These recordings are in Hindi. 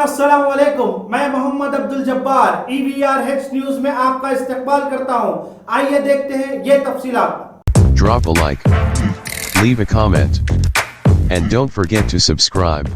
अस्सलाम वालेकुम। मैं मोहम्मद अब्दुल जब्बार EVRH न्यूज में आपका इस्तकबाल करता हूं। आइए देखते हैं ये तफसीलात। Drop a like, leave a comment, and don't forget to subscribe.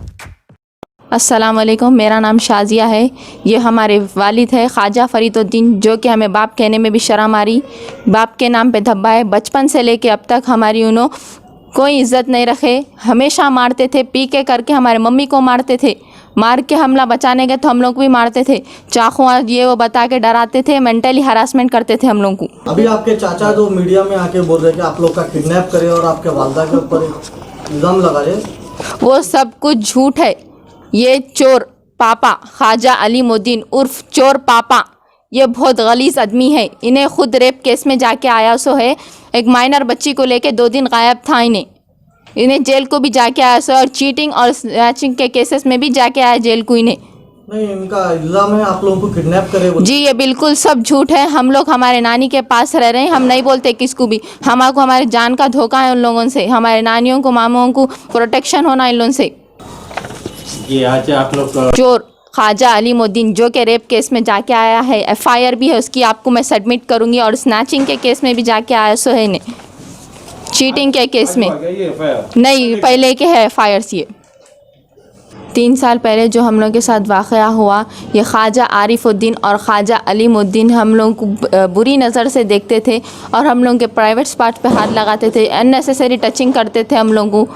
अस्सलाम वालेकुम, मेरा नाम शाजिया है। ये हमारे वालिद है ख्वाजा फरीदुद्दीन, जो कि हमें बाप कहने में भी शर्म आ रही। बाप के नाम पे धब्बा है। बचपन से लेके अब तक हमारी उन्होंने कोई इज़्ज़त नहीं रखे, हमेशा मारते थे, पी के करके हमारे मम्मी को मारते थे, मार के हमला बचाने गए तो हम लोग भी मारते थे, चाकू ये वो बता के डराते थे, मेंटली हरासमेंट करते थे हम लोग को। अभी आपके चाचा जो मीडिया में आके बोल रहे हैं कि आप लोग का किडनैप करे और आपके वालदा के ऊपर इल्ज़ाम लगा रहे, वो सब कुछ झूठ है। ये चोर पापा ख्वाजा अलीमुद्दीन उर्फ चोर पापा, ये बहुत गलीज़ आदमी है। इन्हें खुद रेप केस में जाके आया सो है। एक माइनर बच्ची को लेके 2 दिन गायब था। इन्हें जेल को भी जाके आया सो, और चीटिंग और स्नैचिंग के केसेस में भी जाके आया जेल को। इन्हें नहीं, इनका इल्ज़ाम है आप लोगों को किडनैप करे। जी ये बिल्कुल सब झूठ है। हम लोग हमारे नानी के पास रह रहे हैं, हम नहीं बोलते किसको भी। हमारे हमारे जान का धोखा है उन लोगों से, हमारे नानियों को मामों को प्रोटेक्शन होना इन लोगों से। ये आज आप लोग चोर ख्वाजा अलीमुद्दीन जो कि रेप केस में जाके आया है, FIR भी है उसकी, आपको मैं सबमिट करूंगी। और स्नैचिंग के केस में भी जाके आया सो है। इन्हें चीटिंग के केस में नहीं, पहले के है FIRs। ये 3 साल पहले जो हम लोग के साथ वाक़या हुआ, ये ख्वाजा आरिफुद्दीन और ख्वाजा अलीमुद्दीन हम लोग को बुरी नज़र से देखते थे और हम लोग के प्राइवेट स्पॉट पे हाथ लगाते थे, अननेसेसरी टचिंग करते थे हम लोग को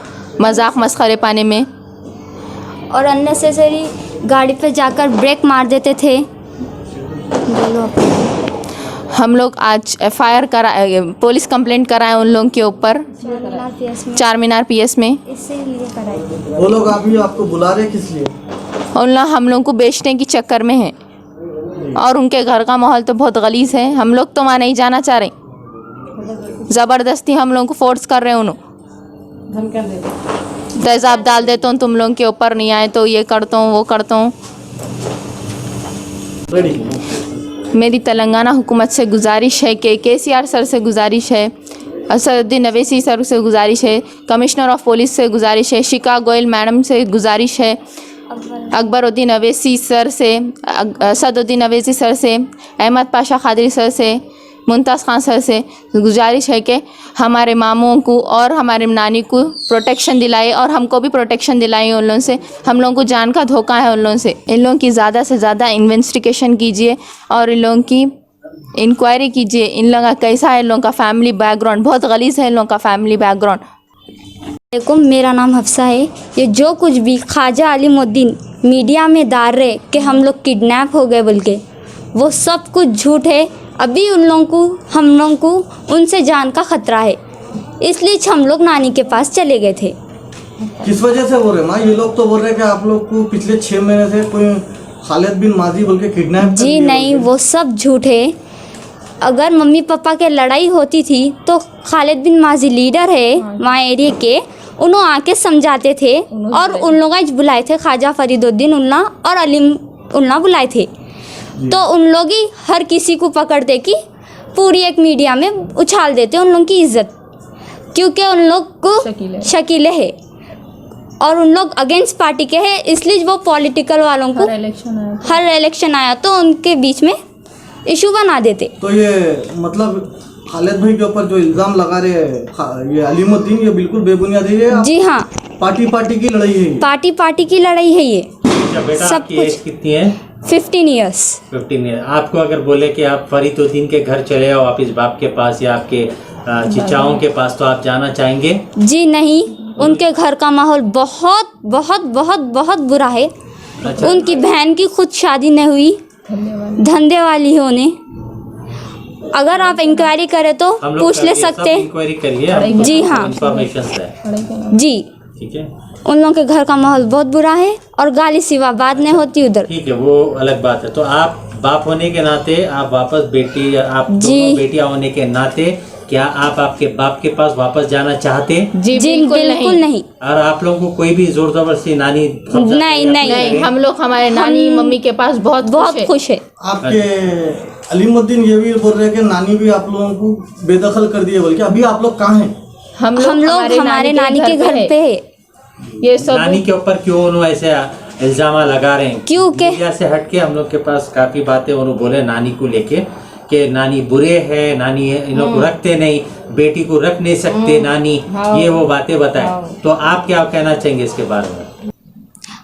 मजाक मस्खरे पाने में, और अननेसेसरी गाड़ी पे जाकर ब्रेक मार देते थे। हम लोग आज FIR पुलिस कंप्लेंट कराए उन लोगों के ऊपर, चारमीनार PS में। वो लोग अभी आपको बुला रहे किस लिए? उन लोग हम लोग को बेचने की चक्कर में है, और उनके घर का माहौल तो बहुत गलीज़ है। हम लोग तो वहाँ नहीं जाना चाह रहे, ज़बरदस्ती हम लोग को फोर्स कर रहे हैं। उन्होंने तेज़ाब डाल देता हूँ, तुम लोगों के ऊपर नहीं आए तो ये करता हूँ वो करता हूँ। मेरी तेलंगाना हुकूमत से गुजारिश है कि KCR सर से गुजारिश है, असदुद्दीन अवैसी सर से गुजारिश है, कमिश्नर ऑफ पुलिस से गुजारिश है, शिका गोयल मैडम से गुजारिश है, अकबरुद्दीन अवैसी सर से, असदुद्दीन अवैसी सर से, अहमद पाशा खादरी सर से, मुमताज़ खान सर से गुजारिश है कि हमारे मामों को और हमारे नानी को प्रोटेक्शन दिलाए, और हमको भी प्रोटेक्शन दिलाए उन लोगों से। हम लोगों को जान का धोखा है उन लोगों से। इन लोगों की ज़्यादा से ज़्यादा इन्वेस्टिगेशन कीजिए और इन लोगों की इंक्वायरी कीजिए। इन लोगों का कैसा है, इन लोगों का फैमिली बैकग्राउंड बहुत गलीज़ है। इन लोगों का फैमिली बैकग्राउंड। मेरा नाम हफ्सा है। ये जो कुछ भी ख्वाजा अलीमुद्दीन मीडिया में डाल रहे कि हम लोग किडनैप हो गए बोल के, वो सब कुछ झूठ है। अभी हम लोगों को उनसे जान का ख़तरा है, इसलिए हम लोग नानी के पास चले गए थे। किस वजह से बोल रहे माँ? ये लोग तो बोल रहे हैं कि आप लोग को पिछले 6 महीने से कोई खालिद बिन माजी बोल के किडनैप। जी नहीं, वो सब झूठ है। अगर मम्मी पापा के लड़ाई होती थी तो खालिद बिन माजी लीडर है वहाँ एरिया के, उन्होंने आके समझाते थे, और उन लोग आज बुलाए थे ख्वाजा फरीदुद्दीन उल्ला और अलीम उल्ला बुलाए थे। तो उन लोग ही हर किसी को पकड़ते कि पूरी एक मीडिया में उछाल देते उन लोगों की इज्जत, क्योंकि उन लोग को शकीले है और उन लोग अगेंस्ट पार्टी के हैं, इसलिए वो पॉलिटिकल वालों को हर इलेक्शन आया तो उनके बीच में इशू बना देते। तो ये मतलब खालिद भाई के ऊपर जो इल्ज़ाम लगा रहे हैं ये अलीमुद्दीन, ये बिल्कुल बेबुनियादी है। जी हाँ, पार्टी की लड़ाई है। पार्टी की लड़ाई है ये। बेटा सब आपकी कुछ। एज कितनी है? 15 ईयर्स। 15 ईयर। आपको अगर बोले कि आप फरीदुद्दीन के घर चले आओ वापिस बाप के पास या आपके चिचाओं के पास, तो आप जाना चाहेंगे? जी नहीं, उनके घर का माहौल बहुत बहुत बहुत बहुत बुरा है। अच्छा। उनकी बहन की खुद शादी नहीं हुई, धंधे वाली है उन्हें। अगर आप इंक्वायरी करें तो पूछ ले सकते हैं। इंक्वायरी करिए। जी हाँ, इंफॉर्मेशन है। जी ठीक है। उन लोगों के घर का माहौल बहुत बुरा है और गाली सिवा बात नहीं होती उधर। ठीक है, वो अलग बात है। तो आप बाप होने के नाते आप वापस बेटी, आप दोनों बेटियां होने के नाते, क्या आप आपके बाप के पास वापस जाना चाहते? जी बिल्कुल नहीं। और आप लोगों को कोई भी जोर जबरदस्ती नानी नहीं, हम लोग हमारे नानी मम्मी के पास बहुत खुश है। आपके अलीमुद्दीन ये भी बोल रहे हैं कि नानी भी आप लोगों को बेदखल कर दिए, बल्कि अभी आप लोग कहाँ हैं? हम लोग हमारे नानी के घर पे है। ये सब नानी के ऊपर क्यों उन्होंने ऐसे इल्जाम लगा रहे हैं। क्योंकि- मीडिया से हटके हम लोग के पास काफी बातें और वो बोले नानी को लेके कि नानी बुरे है, नानी इन लोग को रखते नहीं, बेटी को रख नहीं सकते नानी, ये वो बातें बताए। तो आप क्या कहना चाहेंगे इसके बारे में?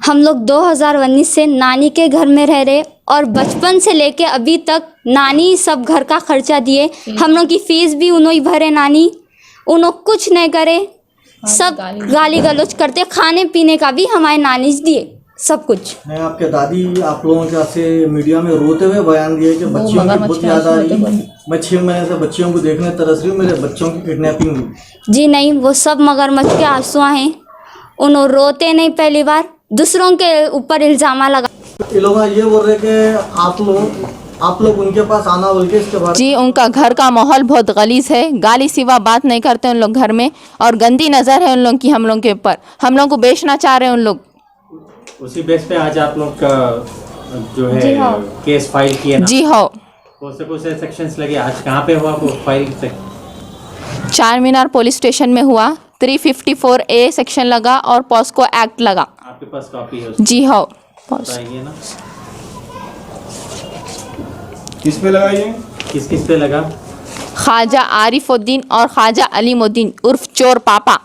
हम लोग 2019 से नानी के घर में रह रहे और बचपन से लेके अभी तक नानी सब घर का खर्चा दिए, हम लोग की फीस भी उन्होंने भरे, नानी उन्होंने कुछ नहीं करे, सब गाली गलौज करते, खाने पीने का भी हमारे नानी दिए सब कुछ। मैं आपके दादी आप लोगों के से मीडिया में रोते हुए बयान दिए कि बच्चियों की बहुत याद आ रही, मैं 6 महीने से बच्चियों को देखने तरस रही हूँ, मेरे बच्चों की किडनैपिंग हुई। जी नहीं, वो सब मगरमच्छ के आंसू हैं, उन्होंने रोते नहीं, पहली बार दूसरों के ऊपर इल्जाम लगा। ये लोग ये बोल रहे कि आप लोग उनके पास आना बोल के इसके बाद। जी उनका घर का माहौल बहुत गलीज है, गाली सिवा बात नहीं करते उन लोग घर में, और गंदी नज़र है उन लोग की हम लोग के ऊपर, हम लोग को बेचना चाह रहे हैं उन लोग। उसी बेस पे आज आप लोग का जो है केस फाइल किया ना? जी हाँ, कौन से सेक्शंस लगे आज, कहाँ पे हुआ वो फाइल? चार मीनार पुलिस स्टेशन में हुआ, 354A सेक्शन लगा और पॉस्को एक्ट लगा। आपके पास कॉपी है उसकी? जी हाँ, बताइए ना किस पे लगा ये? किस पे लगा? ख्वाजा आरिफुद्दीन और ख्वाजा अलीमुद्दीन उर्फ चोर पापा।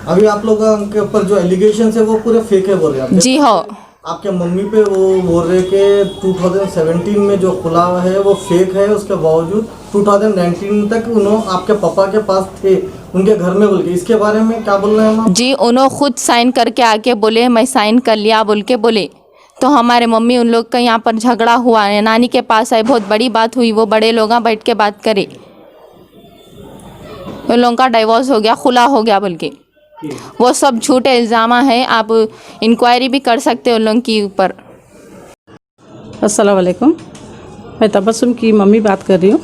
अभी आप लोग के ऊपर जो एलिगेशन है वो पूरे फेक है बोल रहे हैं। जी हाँ, आपके मम्मी पे वो बोल रहे कि 2017 में जो खुला है वो फेक है, उसके बावजूद 2019 तक उन्होंने आपके पापा के पास थे उनके घर में बोल के, इसके बारे में क्या बोल रहे हैं हम? जी उन्होंने खुद साइन करके आके बोले मैं साइन कर लिया बोल के बोले, तो हमारे मम्मी उन लोग का यहाँ पर झगड़ा हुआ है, नानी के पास आई, बहुत बड़ी बात हुई, वो बड़े लोग बैठ के बात करे, उन लोगों का डाइवोर्स हो गया, खुला हो गया बोल के। वो सब झूठे इल्ज़ाम है, आप इंक्वायरी भी कर सकते हो उन लोगों के ऊपर। अस्सलाम वालेकुम, मैं तबस्सुम की मम्मी बात कर रही हूँ,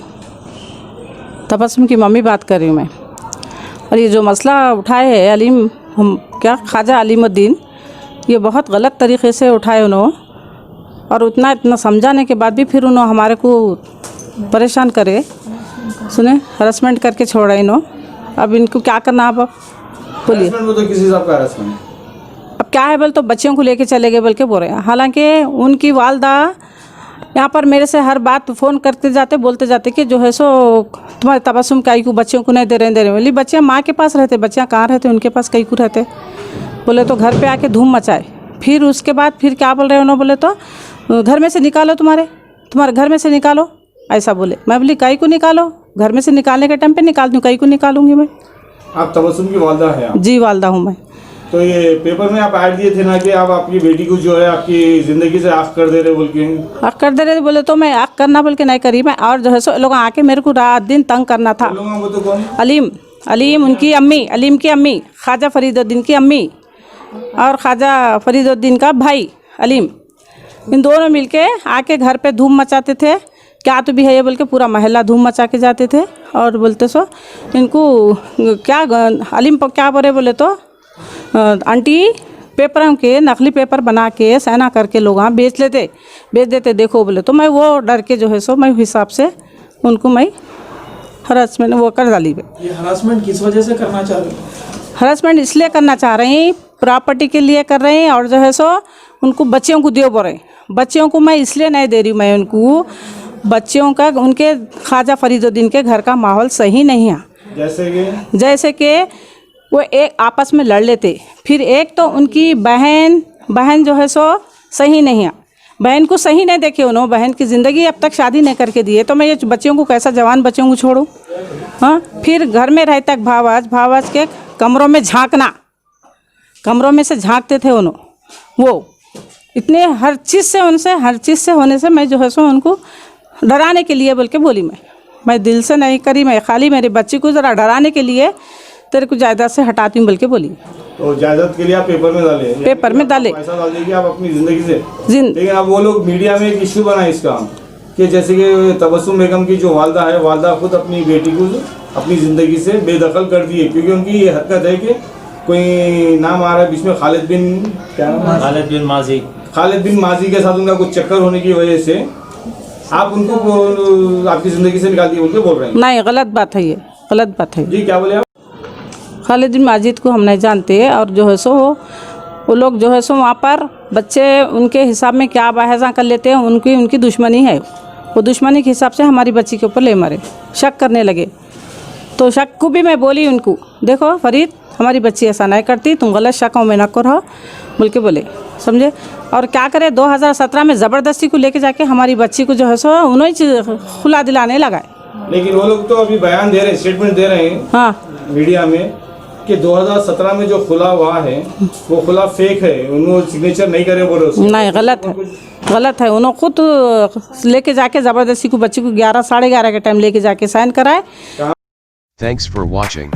तबस्सुम की मम्मी बात कर रही हूँ मैं। और ये जो मसला उठाए है ख्वाजा अलीमुद्दीन, ये बहुत गलत तरीक़े से उठाए उन्होंने, और इतना समझाने के बाद भी फिर उन्होंने हमारे को परेशान करे, सुने हरासमेंट करके छोड़ा इन्होंने। अब इनको क्या करना, आप बोलिए। तो किस हिसाब का हरासमेंट? अब क्या है बोल, तो बच्चियों को लेके चले गए बोल के बोल रहे हैं, हालांकि उनकी वालदा यहाँ पर मेरे से हर बात फ़ोन करते जाते, बोलते जाते कि जो है सो तुम्हारे तबस्सुम कई को बच्चियों को नहीं दे रहे बोली, बच्चियाँ माँ के पास रहते, बच्चियाँ कहाँ रहते, उनके पास कई को रहते, बोले तो घर पे आके धूम मचाए। फिर उसके बाद फिर क्या बोल रहे हैं उन्होंने, बोले तो घर में से निकालो, तुम्हारे घर में से निकालो, ऐसा बोले। मैं बोली कई को निकालो, घर में से निकालने के टाइम पे निकाल दूँ, कई को निकालूंगी मैं। आप तबस्सुम की वालदा है आप? जी वालदा हूँ मैं। तो ये पेपर में आप ऐड दिए थे ना कि आप आपकी बेटी को जो है आपकी ज़िंदगी से आग कर दे रहे बोल के? आग कर दे रहे बोले, तो मैं आग करना बोल के नहीं करी मैं, और जो है सो लोग आके मेरे को रात दिन तंग करना था। वो तो कौन? अलीम उनकी अम्मी, अलीम की अम्मी, ख्वाजा फरीदुद्दीन की अम्मी और ख्वाजा फरीदुद्दीन का भाई अलीम, इन दोनों मिलके आके घर पे धूम मचाते थे, क्या तो भी है ये बोल के पूरा महल्ला धूम मचा के जाते थे। और बोलते सो इनको क्या अलीम क्या बोले तो आंटी पेपरों के नकली पेपर बना के सहना करके लोग वहाँ बेच देते देखो बोले, तो मैं वो डर के जो है सो मैं हिसाब से उनको मैं हरासमेंट वो कर डाली। ये हरासमेंट किस वजह से करना चाह रहे हैं? हरासमेंट इसलिए करना चाह रहे हैं, प्रॉपर्टी के लिए कर रहे हैं, और जो है सो उनको बच्चियों को दियो बोल रहे हैं। बच्चियों को मैं इसलिए नहीं दे रही, मैं उनको बच्चियों का उनके ख्वाजा फरीदुद्दीन के घर का माहौल सही नहीं है। जैसे कि वो एक आपस में लड़ लेते, फिर एक तो उनकी बहन जो है सो सही नहीं है, बहन को सही नहीं देखे उन्होंने, बहन की ज़िंदगी अब तक शादी नहीं करके दिए, तो मैं ये बच्चियों को कैसा जवान बच्चियों को छोड़ूं? हाँ, फिर घर में रहता है भावाज के कमरों में झांकना, कमरों में से झांकते थे उन्होंने, वो इतने हर चीज़ से होने से मैं जो है सो उनको डराने के लिए बोल के बोली, मैं दिल से नहीं करी, मैं खाली मेरे बच्ची को ज़रा डराने के लिए तेरे को जायदाद से हटाती हूँ बोल के बोली। तो जायदाद के लिए आप पेपर में डाले? पेपर में डाले, पैसा डाल देगी आप अपनी ज़िंदगी से। लेकिन अब वो लोग मीडिया में एक इश्यू बना इसका कि जैसे कि तबस्सुम बेगम की जो वालदा है, वालदा खुद अपनी बेटी को अपनी ज़िंदगी से बेदखल कर दी है, क्योंकि उनकी ये हरकत है कि कोई नाम आ रहा है बीच में खालिद बिन माजी के साथ उनका कुछ चक्कर होने की वजह से आप उनको आपकी ज़िंदगी से निकाल दिए बोल के बोल रहे हैं। नहीं, गलत बात है ये, गलत बात है। जी क्या बोले आप? खालिद बिन माजिद को हम नहीं जानते और जो है सो वो लोग जो है सो वहाँ पर बच्चे उनके हिसाब में क्या बहसा कर लेते हैं, उनकी दुश्मनी है। वो दुश्मनी के हिसाब से हमारी बच्ची के ऊपर ले मारे, शक करने लगे। तो शक को भी मैं बोली उनको, देखो फरीद हमारी बच्ची ऐसा नहीं करती, तुम गलत शकों में न करो बोल के बोले, समझे। और क्या करे 2017 में ज़बरदस्ती को लेके जाके हमारी बच्ची को जो है सो उन्हें खुला दिलाने लगाए। लेकिन वो लोग तो अभी बयान दे रहे हैं, स्टेटमेंट दे रहे हैं हाँ मीडिया में कि 2017 में जो खुला हुआ है वो खुला फेक है, उन्होंने सिग्नेचर नहीं करे बोले उसमें। नहीं, गलत है, गलत है। उन्होंने खुद लेके जाके ज़बरदस्ती को बच्ची को 11 साढ़े 11 के टाइम लेके जाके साइन कराए। Thanks for watching.